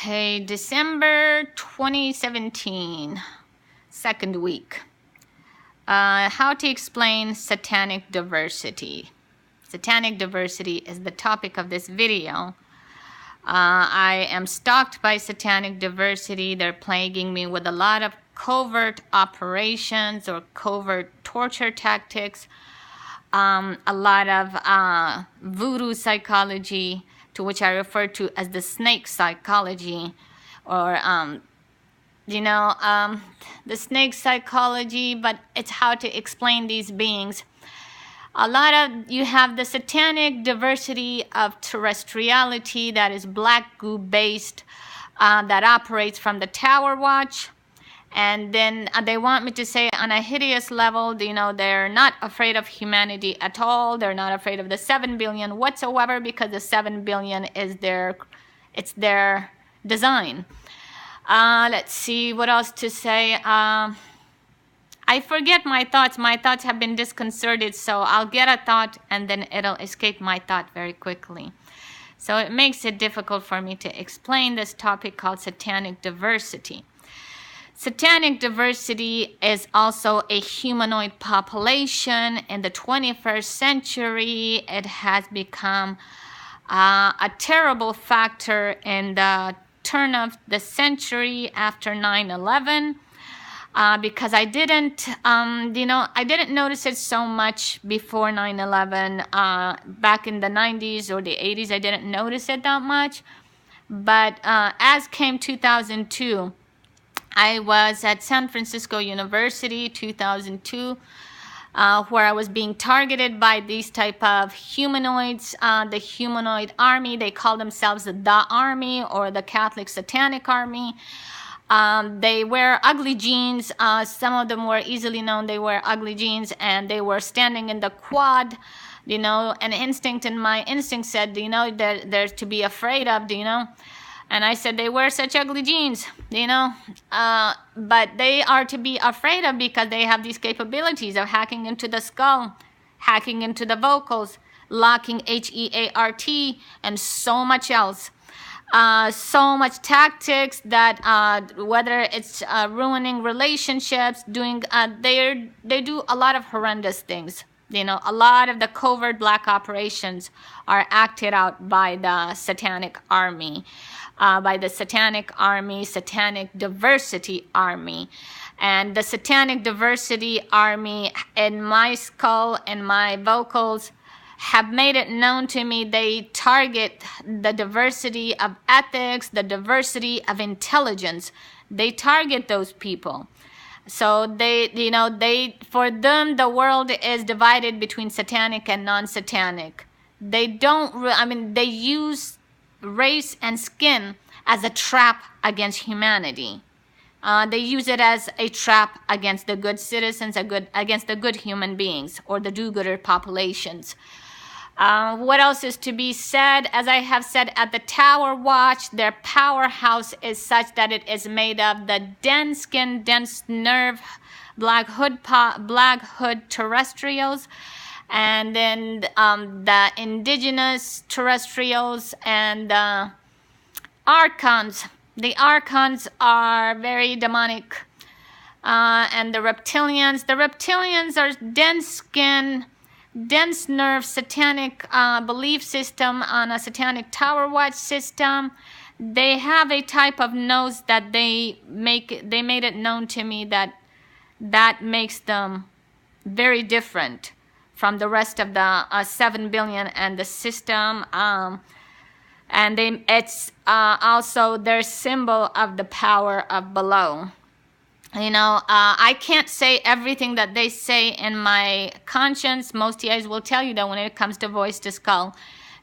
Okay, December 2017, second week. How to explain satanic diversity. Satanic diversity is the topic of this video. I am stalked by satanic diversity. They're plaguing me with a lot of covert operations or covert torture tactics, a lot of voodoo psychology, to which I refer to as the snake psychology, or the snake psychology, but it's how to explain these beings. You have the satanic diversity of terrestriality that is black goo based, that operates from the Tower Watch. And then they want me to say on a hideous level, they're not afraid of humanity at all. They're not afraid of the 7 billion whatsoever, because the 7 billion is their design. Let's see what else to say. I forget my thoughts. My thoughts have been disconcerted, so I'll get a thought and then it'll escape my thought very quickly. So it makes it difficult for me to explain this topic called satanic diversity. Satanic diversity is also a humanoid population. In the 21st century, it has become a terrible factor in the turn of the century after 9/11, because I didn't notice it so much before 9/11. Back in the 90s or the 80s, I didn't notice it that much. But as came 2002, I was at San Francisco University, 2002, where I was being targeted by these type of humanoids, the humanoid army. They call themselves the Army or the Catholic Satanic Army. They wear ugly jeans. Some of them were easily known. They wear ugly jeans, and they were standing in the quad. An instinct, and my instinct said, they're to be afraid of, And I said, they wear such ugly jeans, but they are to be afraid of because they have these capabilities of hacking into the skull, hacking into the vocals, locking HEART, and so much else. So much tactics that whether it's ruining relationships, they do a lot of horrendous things. A lot of the covert black operations are acted out by the Satanic Army. Satanic Diversity Army. And the Satanic Diversity Army, in my skull and my vocals, have made it known to me they target the diversity of ethics, the diversity of intelligence. They target those people. So for them, the world is divided between satanic and non-satanic. They use race and skin as a trap against humanity. They use it as a trap against the good citizens, against the good human beings, or the do-gooder populations. What else is to be said? As I have said, at the Tower Watch, their powerhouse is such that it is made of the dense skin, dense nerve, black hood terrestrials, and then the indigenous terrestrials and the archons. The archons are very demonic, and the reptilians are dense skin, dense nerve, satanic belief system on a satanic Tower Watch system. They have a type of nose that they made it known to me that makes them very different from the rest of the 7 billion and the system. And it's also their symbol of the power of below. I can't say everything that they say in my conscience. Most guys will tell you that when it comes to voice to skull,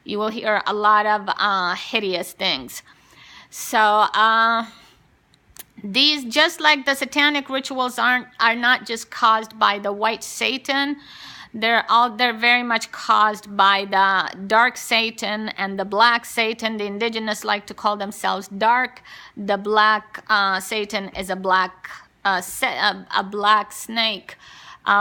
you will hear a lot of hideous things. So these, just like the satanic rituals, are not just caused by the white Satan. They're very much caused by the dark Satan and the black Satan. The indigenous like to call themselves dark. The black Satan is a black snake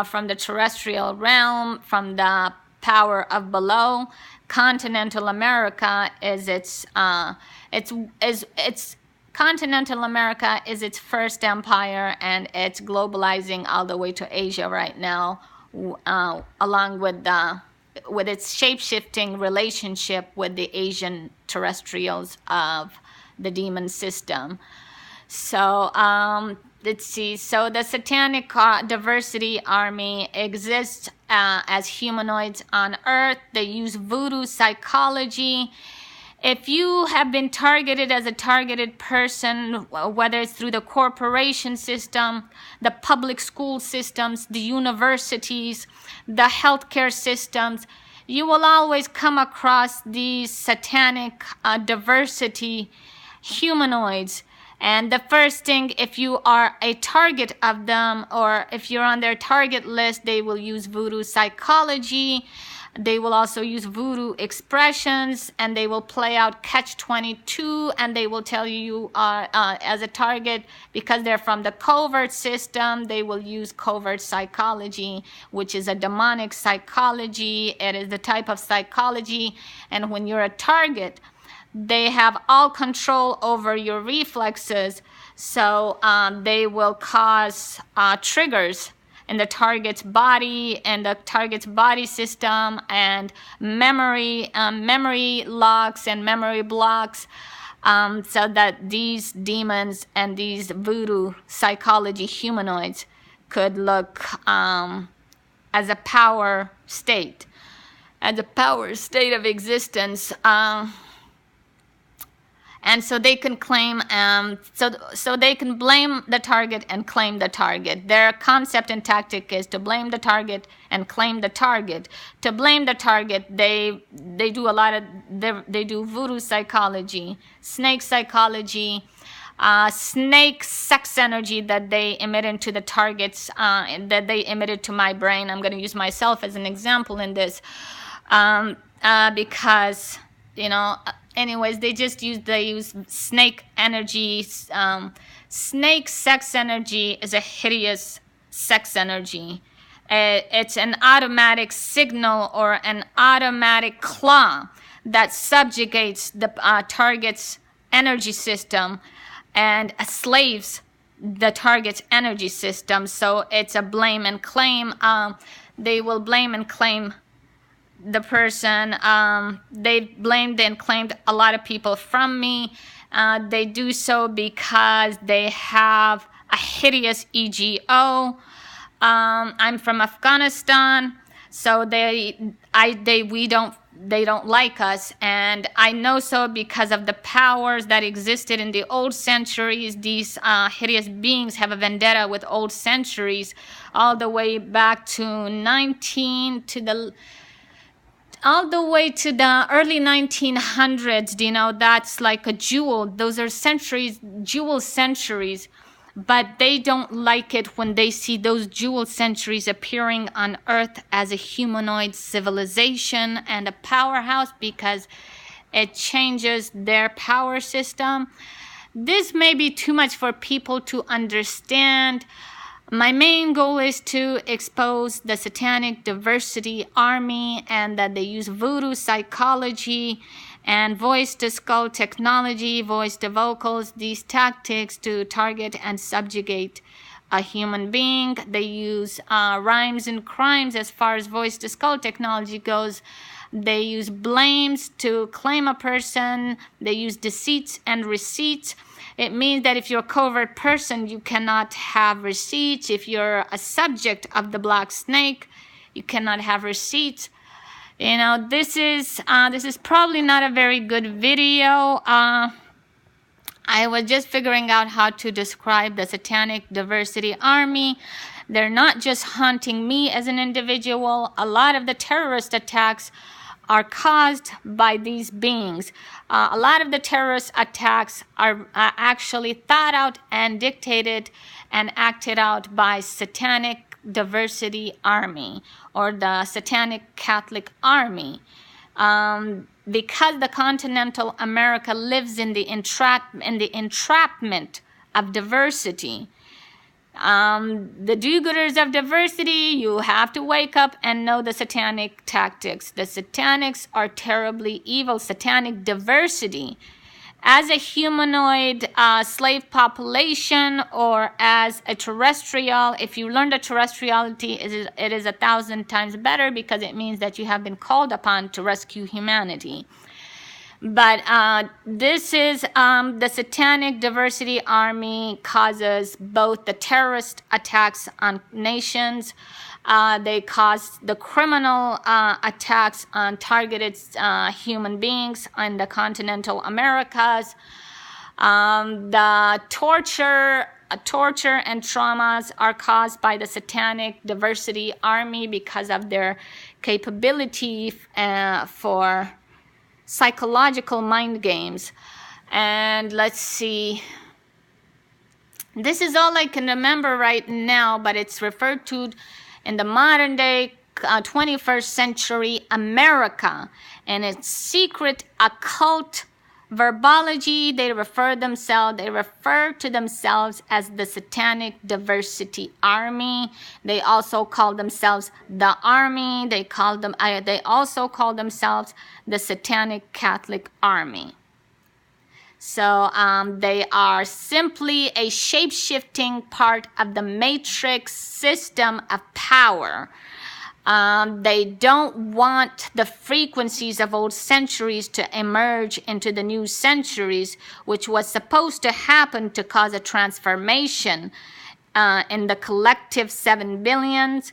from the terrestrial realm, from the power of below. Continental America is its continental America is its first empire, and it's globalizing all the way to Asia right now, along with its shape-shifting relationship with the Asian terrestrials of the demon system. So let's see. So the Satanic Diversity Army exists as humanoids on Earth. They use voodoo psychology. If you have been targeted as a targeted person, whether it's through the corporation system, the public school systems, the universities, the healthcare systems, you will always come across these satanic diversity humanoids. And the first thing, if you are a target of them, or if you're on their target list, they will use voodoo psychology. They will also use voodoo expressions, and they will play out catch-22, and they will tell you are as a target, because they're from the covert system, they will use covert psychology, which is a demonic psychology. It is the type of psychology, and when you're a target, they have all control over your reflexes, so they will cause triggers in the target's body and the target's body system, and memory locks and memory blocks, so that these demons and these voodoo psychology humanoids could look as a power state, of existence. And so they can claim, so they can blame the target and claim the target. Their concept and tactic is to blame the target and claim the target. To blame the target, they do a lot of, they do voodoo psychology, snake psychology, snake sex energy that they emit into the targets, that they emitted to my brain. I'm going to use myself as an example in this, because, you know, anyways, they use snake energy. Snake sex energy is a hideous sex energy. It's an automatic signal or an automatic claw that subjugates the target's energy system and slaves the target's energy system. So it's a blame and claim. They will blame and claim the person. They blamed and claimed a lot of people from me. They do so because they have a hideous EGO. I'm from Afghanistan, so they don't like us, and I know so because of the powers that existed in the old centuries. These hideous beings have a vendetta with old centuries, all the way back to all the way to the early 1900s. You know, that's like a jewel. Those are centuries, jewel centuries. But they don't like it when they see those jewel centuries appearing on Earth as a humanoid civilization and a powerhouse, because it changes their power system. This may be too much for people to understand. My main goal is to expose the Satanic Diversity Army, and that they use voodoo psychology and voice-to-skull technology, voice-to-vocals, these tactics to target and subjugate a human being. They use rhymes and crimes as far as voice-to-skull technology goes. They use blames to claim a person. They use deceits and receipts. It means that if you're a covert person, you cannot have receipts. If you're a subject of the black snake, you cannot have receipts. You know, this is probably not a very good video. I was just figuring out how to describe the Satanic Diversity Army. They're not just hunting me as an individual. A lot of the terrorist attacks are caused by these beings. A lot of the terrorist attacks are actually thought out and dictated and acted out by Satanic Diversity Army, or the Satanic Catholic Army. Because the continental America lives in the entrapment of diversity. The do-gooders of diversity, you have to wake up and know the satanic tactics. The satanics are terribly evil. Satanic diversity as a humanoid slave population or as a terrestrial. If you learn the terrestriality, it is 1,000 times better because it means that you have been called upon to rescue humanity. But this is the Satanic Diversity Army causes both the terrorist attacks on nations. They cause the criminal attacks on targeted human beings in the continental Americas. The torture and traumas are caused by the Satanic Diversity Army because of their capability for psychological mind games. And let's see. This is all I can remember right now, but it's referred to in the modern day 21st century America and its secret occult verbology. They refer to themselves as the Satanic Diversity Army. They also call themselves the Army. They also call themselves the Satanic Catholic Army. So they are simply a shape-shifting part of the matrix system of power. They don't want the frequencies of old centuries to emerge into the new centuries, which was supposed to happen to cause a transformation in the collective 7 billions.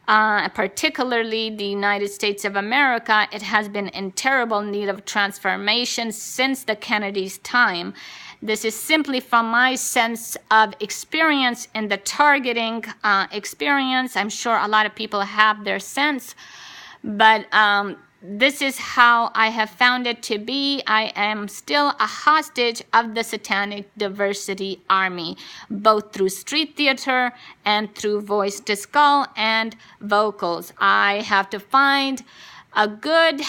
Particularly the United States of America, it has been in terrible need of transformation since the Kennedy's time. This is simply from my sense of experience in the targeting experience. I'm sure a lot of people have their sense, but this is how I have found it to be. I am still a hostage of the Satanic Diversity Army, both through street theater and through voice to skull and vocals. I have to find a good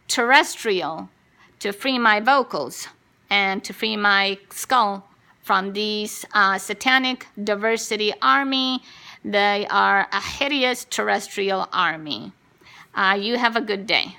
terrestrial to free my vocals and to free my skull from these Satanic Diversity Army. They are a hideous terrestrial army. You have a good day.